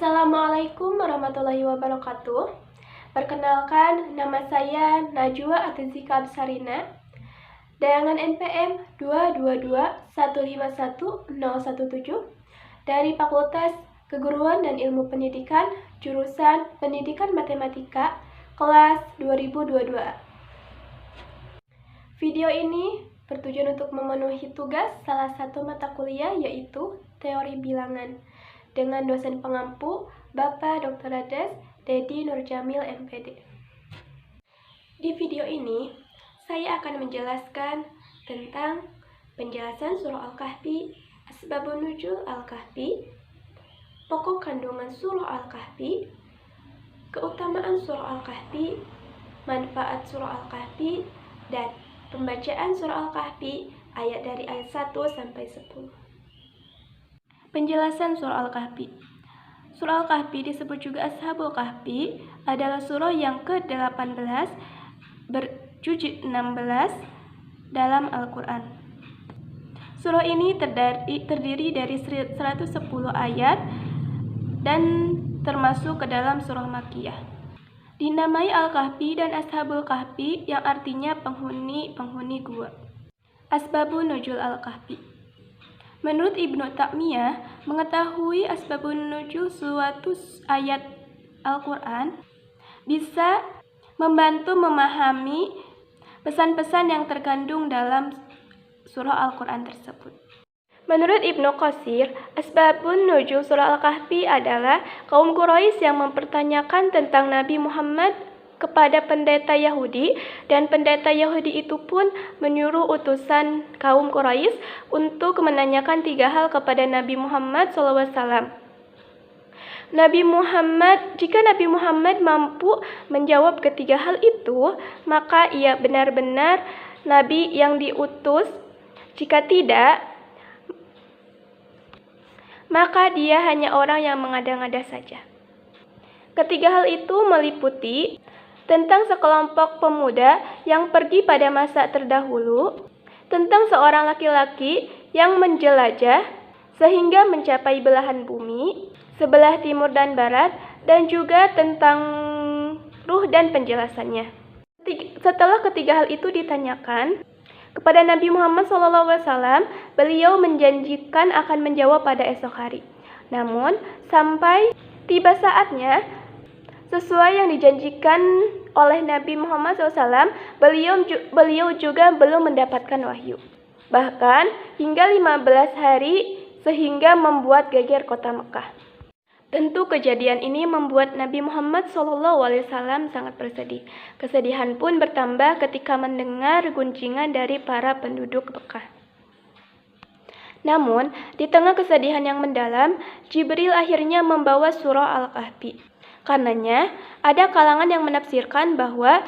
Assalamualaikum warahmatullahi wabarakatuh. Perkenalkan, nama saya Najwa Atizika Absarina, dengan NPM 222151017 dari Fakultas Keguruan dan Ilmu Pendidikan, jurusan Pendidikan Matematika, kelas 2022. Video ini bertujuan untuk memenuhi tugas salah satu mata kuliah, yaitu Teori Bilangan, dengan dosen pengampu Bapak Dr. Ades Dedi Nurjamil MPD. Di video ini, saya akan menjelaskan tentang penjelasan surah Al-Kahfi, asbabun nuzul Al-Kahfi, pokok kandungan surah Al-Kahfi, keutamaan surah Al-Kahfi, manfaat surah Al-Kahfi, dan pembacaan surah Al-Kahfi dari ayat 1 sampai 10. Penjelasan surah Al-Kahfi. Surah Al-Kahfi disebut juga Ashabul Kahfi, adalah surah yang ke-18 berjuzuk 16 dalam Al-Quran. Surah ini terdiri dari 110 ayat dan termasuk ke dalam surah Makkiyah. Dinamai Al-Kahfi dan Ashabul Kahfi yang artinya penghuni gua. Asbabun nuzul Al-Kahfi. Menurut Ibnu Taimiyah, mengetahui asbabun nuzul suatu ayat Al-Quran bisa membantu memahami pesan-pesan yang terkandung dalam surah Al-Quran tersebut. Menurut Ibnu Qasir, asbabun nuzul surah Al-Kahfi adalah kaum Quraisy yang mempertanyakan tentang Nabi Muhammad kepada pendeta Yahudi, dan pendeta Yahudi itu pun menyuruh utusan kaum Quraisy untuk menanyakan 3 hal kepada Nabi Muhammad SAW. Jika Nabi Muhammad mampu menjawab ketiga hal itu, maka ia benar-benar Nabi yang diutus. Jika tidak, maka dia hanya orang yang mengada-ngada saja. Ketiga hal itu meliputi tentang sekelompok pemuda yang pergi pada masa terdahulu, tentang seorang laki-laki yang menjelajah sehingga mencapai belahan bumi, sebelah timur dan barat, dan juga tentang ruh dan penjelasannya. Setelah ketiga hal itu ditanyakan kepada Nabi Muhammad SAW, beliau menjanjikan akan menjawab pada esok hari. Namun, sampai tiba saatnya, sesuai yang dijanjikan oleh Nabi Muhammad SAW, beliau juga belum mendapatkan wahyu. Bahkan hingga 15 hari, sehingga membuat geger kota Mekah. Tentu kejadian ini membuat Nabi Muhammad SAW sangat bersedih. Kesedihan pun bertambah ketika mendengar gunjingan dari para penduduk Mekah. Namun, di tengah kesedihan yang mendalam, Jibril akhirnya membawa surah Al-Kahfi. Karenanya, ada kalangan yang menafsirkan bahwa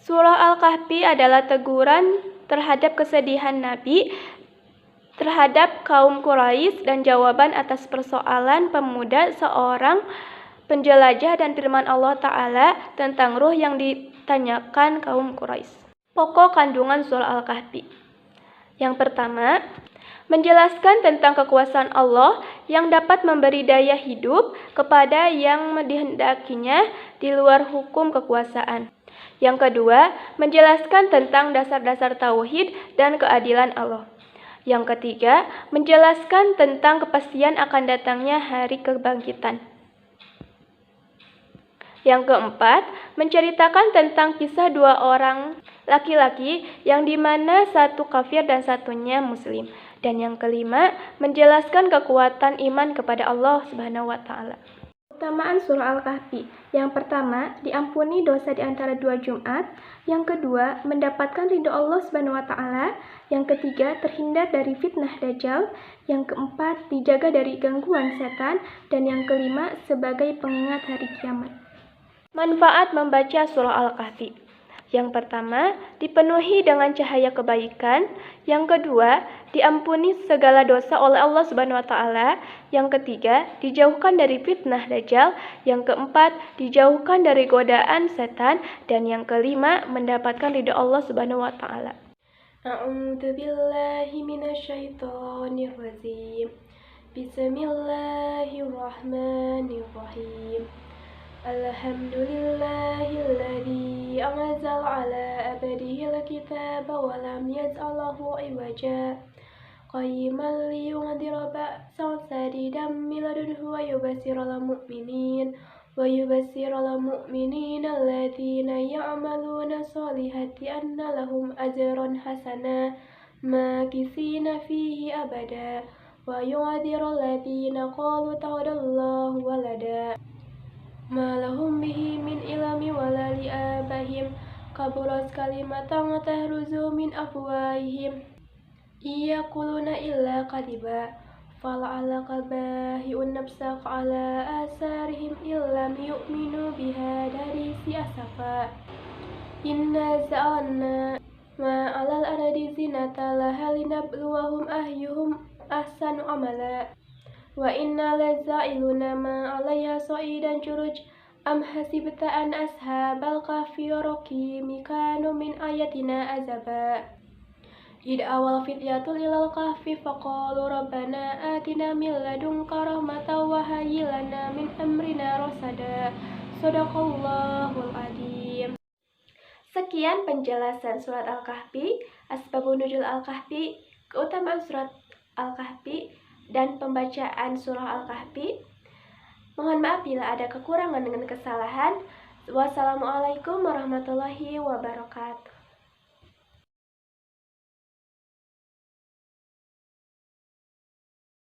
surah Al-Kahfi adalah teguran terhadap kesedihan Nabi terhadap kaum Quraisy dan jawaban atas persoalan pemuda seorang penjelajah dan firman Allah Ta'ala tentang ruh yang ditanyakan kaum Quraisy. Pokok kandungan surah Al-Kahfi. Yang pertama, menjelaskan tentang kekuasaan Allah yang dapat memberi daya hidup kepada yang dihendakinya di luar hukum kekuasaan. Yang kedua, menjelaskan tentang dasar-dasar tauhid dan keadilan Allah. Yang ketiga, menjelaskan tentang kepastian akan datangnya hari kebangkitan. Yang keempat, menceritakan tentang kisah 2 orang laki-laki yang dimana satu kafir dan satunya muslim. Dan yang kelima, menjelaskan kekuatan iman kepada Allah Subhanahu wa Ta'ala. Keutamaan surah Al-Kahfi. Yang pertama, diampuni dosa di antara 2 Jumat. Yang kedua, mendapatkan ridho Allah Subhanahu wa Ta'ala. Yang ketiga, terhindar dari fitnah Dajjal. Yang keempat, dijaga dari gangguan setan. Dan yang kelima, sebagai pengingat hari kiamat. Manfaat membaca surah Al-Kahfi. Yang pertama, dipenuhi dengan cahaya kebaikan. Yang kedua, diampuni segala dosa oleh Allah Subhanahu wa Ta'ala. Yang ketiga, dijauhkan dari fitnah Dajjal. Yang keempat, dijauhkan dari godaan setan. Dan yang kelima, mendapatkan ridha Allah Subhanahu wa Ta'ala. A'udzu billahi minasyaitonir rajim. Bismillahirrahmanirrahim. Alhamdulillahilladzi anzala ala abdihil kitaba wa lam yaj'alhu iwaja qayyiman liyundhira ba'san shadidan min ladunhu wa yubashshiral mu'minina alladzina ya'maluna sholihati anna lahum ajran hasana makithina fihi abada wa yunziru alladzina qalu takhadallahu walada ma lahum bihi min ilmi wala li abahim kaburat kalimatan tahruzu min afwahihim yaquluna illa kadiba fala'ala qabahi'un nafsaka ala asarihim illam yu'minu biha dari si asafa inna za'alna ma alal aradi zinata laha linabluwahum ayyuhum ahsanu amala wa inna laza'iluna ma alaiha sa'idan juruj am hasibta an ashabal kahfi raqimi kanu min ayatina azaba id awal fityatul ilal kahfi faqalu rabbana atina min ladunka rahmatan wa hayyi lana min amrina rasada. Shadaqallahul adzim. Sekian penjelasan surat Al-Kahfi, asbabun nuzul Al-Kahfi, keutamaan surat Al-Kahfi, dan pembacaan surah Al-Kahfi. Mohon maaf bila ada kekurangan dengan kesalahan. Wassalamualaikum warahmatullahi wabarakatuh.